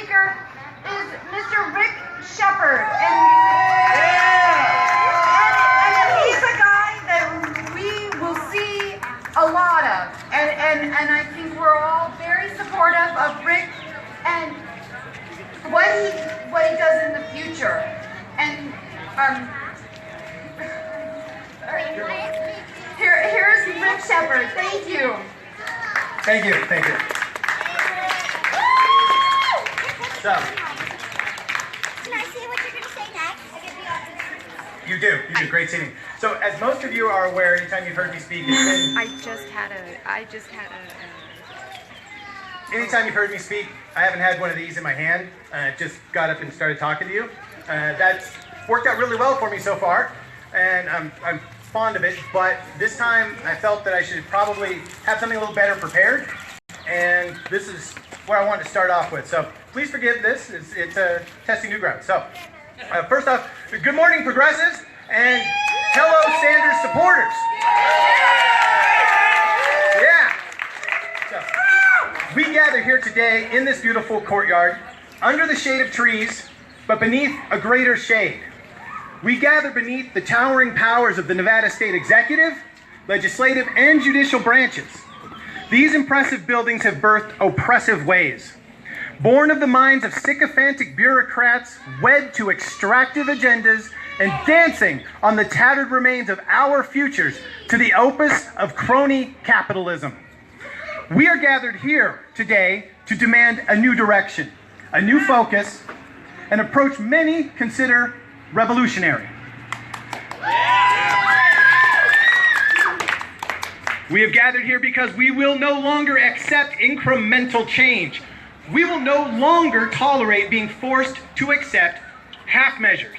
speaker is Mr. Rick Shepard. And he's a guy that we will see a lot of. And I think we're all very supportive of Rick and what he does in the future. And here's Rick Shepard. Thank you. Thank you. So, can I see what you're going to say next? you do great singing. So, as most of you are aware, anytime you've heard me speak, it's been... Anytime you've heard me speak, I haven't had one of these in my hand. I just got up and started talking to you. That's worked out really well for me so far, and I'm fond of it, but this time I felt that I should probably have something a little better prepared, and this is what I wanted to start off with. So please forgive this, it's testing new ground. So first off, good morning progressives, and hello Sanders supporters. Yeah. So we gather here today in this beautiful courtyard, under the shade of trees, but beneath a greater shade. We gather beneath the towering powers of the Nevada State Executive, Legislative, and Judicial branches. These impressive buildings have birthed oppressive ways. Born of the minds of sycophantic bureaucrats wed to extractive agendas and dancing on the tattered remains of our futures to the opus of crony capitalism. We are gathered here today to demand a new direction, a new focus, an approach many consider revolutionary. We have gathered here because we will no longer accept incremental change. We will no longer tolerate being forced to accept half measures,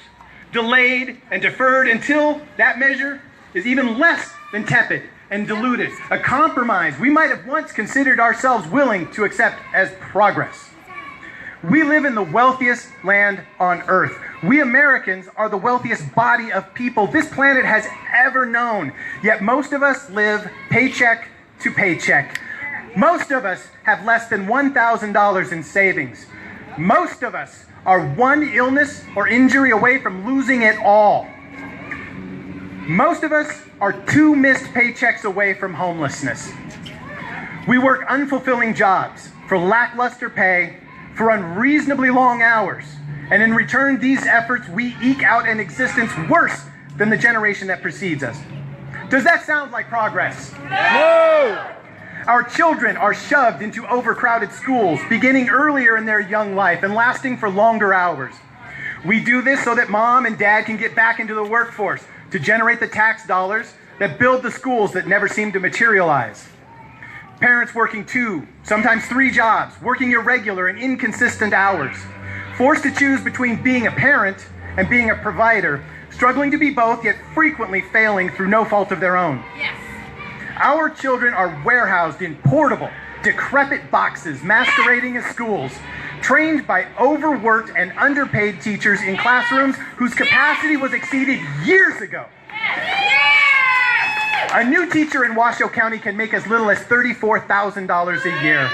delayed and deferred until that measure is even less than tepid and diluted, a compromise we might have once considered ourselves willing to accept as progress. We live in the wealthiest land on earth. We Americans are the wealthiest body of people this planet has ever known. Yet most of us live paycheck to paycheck. Most of us have less than $1,000 in savings. Most of us are one illness or injury away from losing it all. Most of us are 2 missed paychecks away from homelessness. We work unfulfilling jobs for lackluster pay, for unreasonably long hours, and in return, these efforts, we eke out an existence worse than the generation that precedes us. Does that sound like progress? No! Our children are shoved into overcrowded schools, beginning earlier in their young life and lasting for longer hours. We do this so that mom and dad can get back into the workforce to generate the tax dollars that build the schools that never seem to materialize. Parents working 2, sometimes 3 jobs, working irregular and inconsistent hours, forced to choose between being a parent and being a provider, struggling to be both, yet frequently failing through no fault of their own. Yes. Our children are warehoused in portable, decrepit boxes masquerading as schools, trained by overworked and underpaid teachers in classrooms whose capacity was exceeded years ago. A new teacher in Washoe County can make as little as $34,000 a year.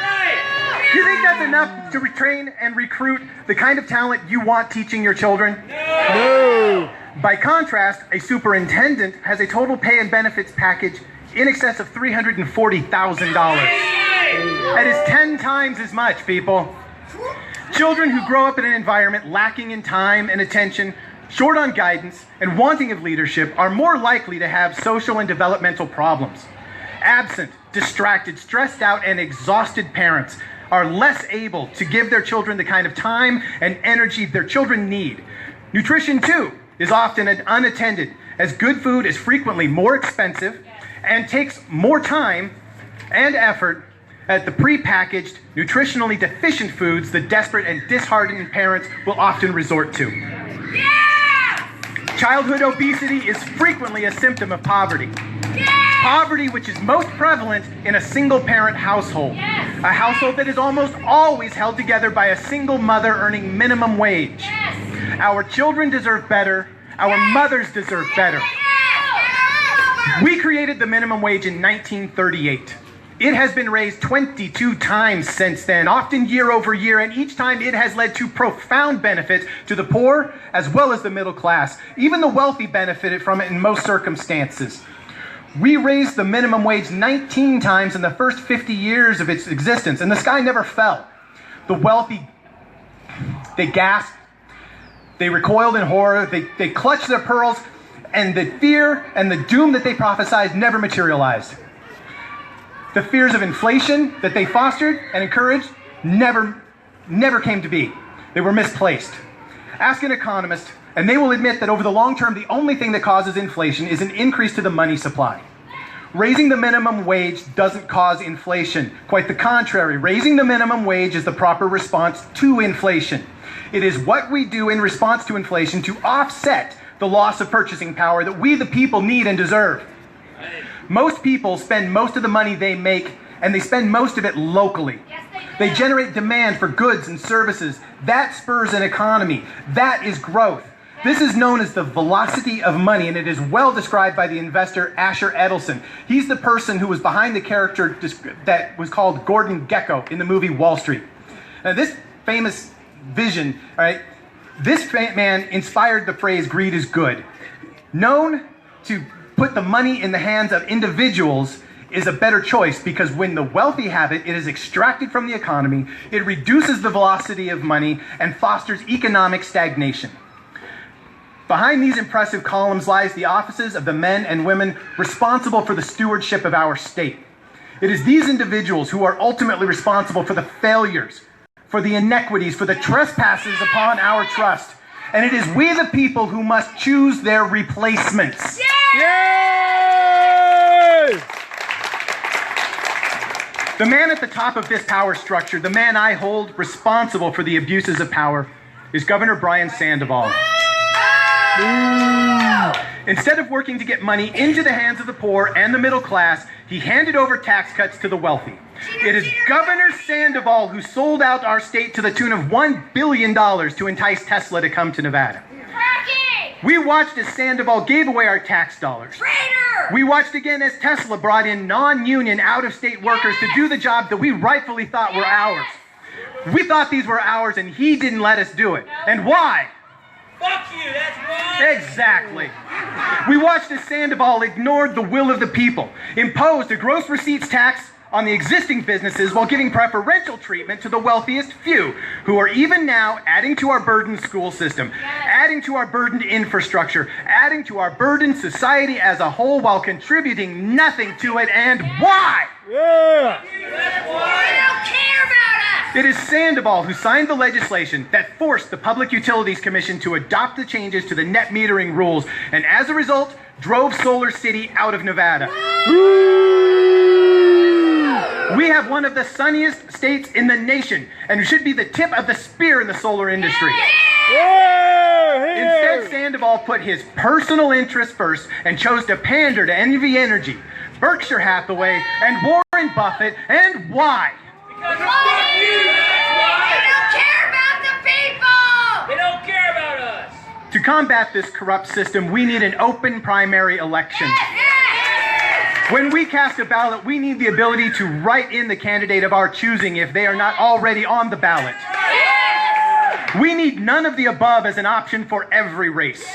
Do you think that's enough to retrain and recruit the kind of talent you want teaching your children? No. By contrast, a superintendent has a total pay and benefits package in excess of $340,000. That is 10 times as much, people. Children who grow up in an environment lacking in time and attention, short on guidance, and wanting of leadership are more likely to have social and developmental problems. Absent, distracted, stressed out, and exhausted parents are less able to give their children the kind of time and energy their children need. Nutrition, too, is often unattended, as good food is frequently more expensive and takes more time and effort at the prepackaged, nutritionally deficient foods the desperate and disheartened parents will often resort to. Childhood obesity is frequently a symptom of poverty. Poverty which is most prevalent in a single-parent household. A household that is almost always held together by a single mother earning minimum wage. Our children deserve better. Our mothers deserve better. We created the minimum wage in 1938. It has been raised 22 times since then, often year over year, and each time it has led to profound benefits to the poor as well as the middle class. Even the wealthy benefited from it in most circumstances. We raised the minimum wage 19 times in the first 50 years of its existence, and the sky never fell. The wealthy, they gasped, they recoiled in horror, they clutched their pearls, and the fear and the doom that they prophesied never materialized. The fears of inflation that they fostered and encouraged never came to be. They were misplaced. Ask an economist, and they will admit that over the long term, the only thing that causes inflation is an increase to the money supply. Raising the minimum wage doesn't cause inflation. Quite the contrary. Raising the minimum wage is the proper response to inflation. It is what we do in response to inflation to offset the loss of purchasing power that we, the people, need and deserve. Most people spend most of the money they make, and they spend most of it locally. Yes, They generate demand for goods and services. That spurs an economy. That is growth. This is known as the velocity of money, and it is well described by the investor Asher Edelson. He's the person who was behind the character that was called Gordon Gekko in the movie Wall Street. Now, this famous vision, all right, this man inspired the phrase "greed is good." Known to put the money in the hands of individuals is a better choice, because when the wealthy have it, it is extracted from the economy, it reduces the velocity of money, and fosters economic stagnation. Behind these impressive columns lies the offices of the men and women responsible for the stewardship of our state. It is these individuals who are ultimately responsible for the failures, for the inequities, for the trespasses upon our trust. And it is we the people who must choose their replacements. Yay! The man at the top of this power structure, the man I hold responsible for the abuses of power, is Governor Brian Sandoval. Instead of working to get money into the hands of the poor and the middle class, he handed over tax cuts to the wealthy. It is Governor Sandoval who sold out our state to the tune of $1 billion to entice Tesla to come to Nevada. We watched as Sandoval gave away our tax dollars. We watched again as Tesla brought in non-union, out-of-state workers to do the job that we rightfully thought were ours. We thought these were ours, and he didn't let us do it. And why? Fuck you, that's why. Exactly. We watched as Sandoval ignored the will of the people, imposed a gross receipts tax on the existing businesses while giving preferential treatment to the wealthiest few, who are even now adding to our burdened school system, adding to our burdened infrastructure, adding to our burdened society as a whole while contributing nothing to it. And why? Yeah. It is Sandoval who signed the legislation that forced the Public Utilities Commission to adopt the changes to the net metering rules, and as a result, drove Solar City out of Nevada. We have one of the sunniest states in the nation, and should be the tip of the spear in the solar industry. Instead, Sandoval put his personal interests first and chose to pander to NV Energy, Berkshire Hathaway, and Warren Buffett. And why? Because fuck you, that's why. They don't care about the people! They don't care about us. To combat this corrupt system, we need an open primary election. When we cast a ballot, we need the ability to write in the candidate of our choosing if they are not already on the ballot. We need none of the above as an option for every race.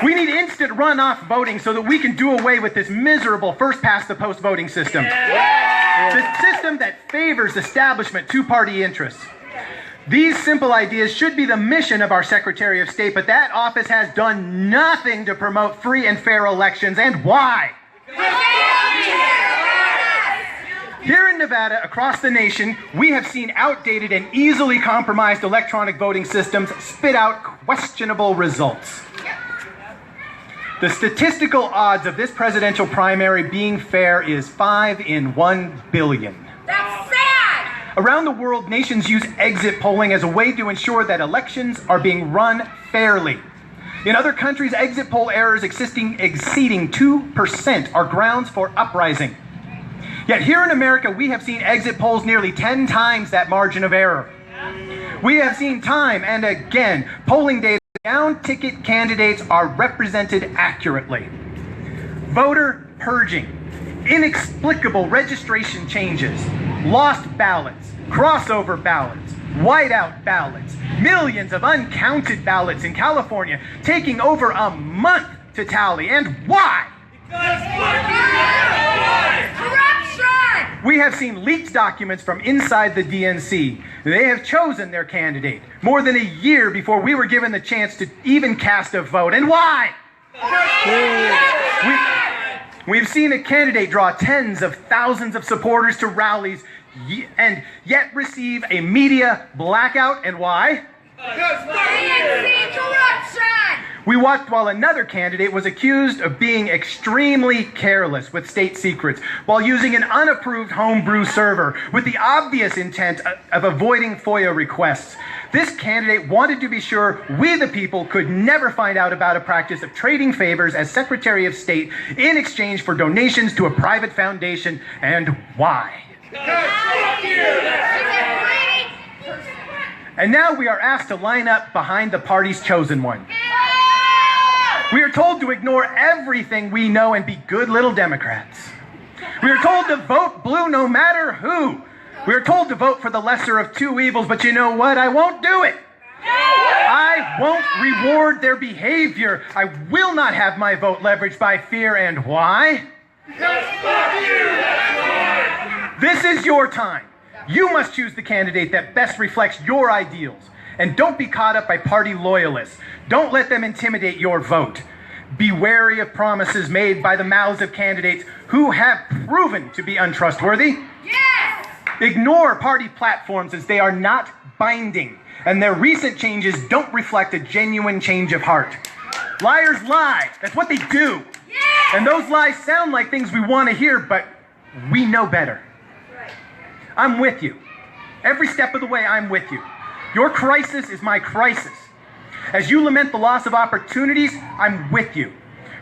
We need instant runoff voting so that we can do away with this miserable first-past-the-post voting system. The system that favors establishment two-party interests. These simple ideas should be the mission of our Secretary of State, but that office has done nothing to promote free and fair elections. And why? Here in Nevada, across the nation, we have seen outdated and easily compromised electronic voting systems spit out questionable results. The statistical odds of this presidential primary being fair is 5 in 1 billion. That's sad! Around the world, nations use exit polling as a way to ensure that elections are being run fairly. In other countries, exit poll errors exceeding 2% are grounds for uprising. Yet here in America, we have seen exit polls nearly 10 times that margin of error. We have seen time and again polling data down-ticket candidates are represented accurately. Voter purging inexplicable registration changes, lost ballots, crossover ballots, whiteout ballots, millions of uncounted ballots in California taking over a month to tally. And why? Corruption! We have seen leaked documents from inside the DNC. They have chosen their candidate more than a year before we were given the chance to even cast a vote. And why? We've seen a candidate draw tens of thousands of supporters to rallies and yet receive a media blackout. And why? DNC corruption! We watched while another candidate was accused of being extremely careless with state secrets while using an unapproved homebrew server with the obvious intent of avoiding FOIA requests. This candidate wanted to be sure we, the people, could never find out about a practice of trading favors as Secretary of State in exchange for donations to a private foundation. And why? And now we are asked to line up behind the party's chosen one. We are told to ignore everything we know and be good little Democrats. We are told to vote blue no matter who. We are told to vote for the lesser of two evils, but you know what? I won't do it. I won't reward their behavior. I will not have my vote leveraged by fear. And why? This is your time. You must choose the candidate that best reflects your ideals. And don't be caught up by party loyalists. Don't let them intimidate your vote. Be wary of promises made by the mouths of candidates who have proven to be untrustworthy. Yes! Ignore party platforms as they are not binding, and their recent changes don't reflect a genuine change of heart. Liars lie. That's what they do. Yes! And those lies sound like things we want to hear, but we know better. I'm with you. Every step of the way, I'm with you. Your crisis is my crisis. As you lament the loss of opportunities, I'm with you.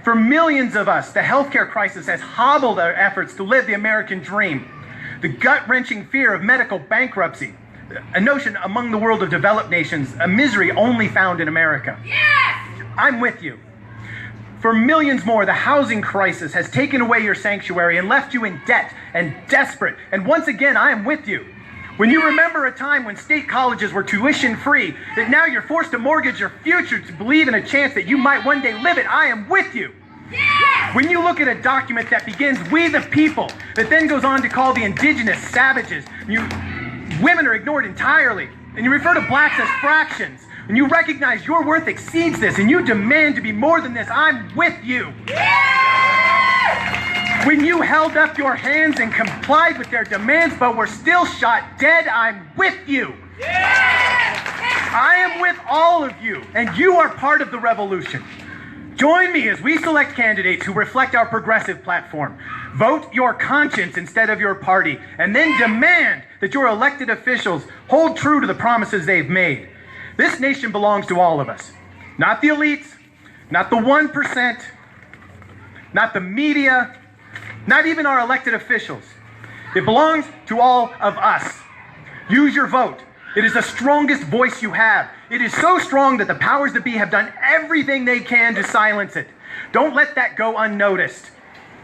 For millions of us, the healthcare crisis has hobbled our efforts to live the American dream. The gut-wrenching fear of medical bankruptcy, a notion among the world of developed nations, a misery only found in America. Yes! I'm with you. For millions more, the housing crisis has taken away your sanctuary and left you in debt and desperate. And once again, I am with you. When you remember a time when state colleges were tuition-free, that now you're forced to mortgage your future to believe in a chance that you might one day live it, I am with you. Yes! When you look at a document that begins, "We the people," that then goes on to call the indigenous savages, women are ignored entirely, and you refer to blacks as fractions, and you recognize your worth exceeds this, and you demand to be more than this, I'm with you. When you held up your hands and complied with their demands but were still shot dead, I'm with you. I am with all of you, and you are part of the revolution. Join me as we select candidates who reflect our progressive platform. Vote your conscience instead of your party, and then demand that your elected officials hold true to the promises they've made. This nation belongs to all of us. Not the elites, not the 1%, not the media, not even our elected officials. It belongs to all of us. Use your vote. It is the strongest voice you have. It is so strong that the powers that be have done everything they can to silence it. Don't let that go unnoticed.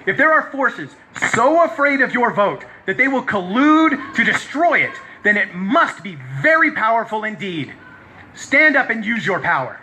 If there are forces so afraid of your vote that they will collude to destroy it, then it must be very powerful indeed. Stand up and use your power.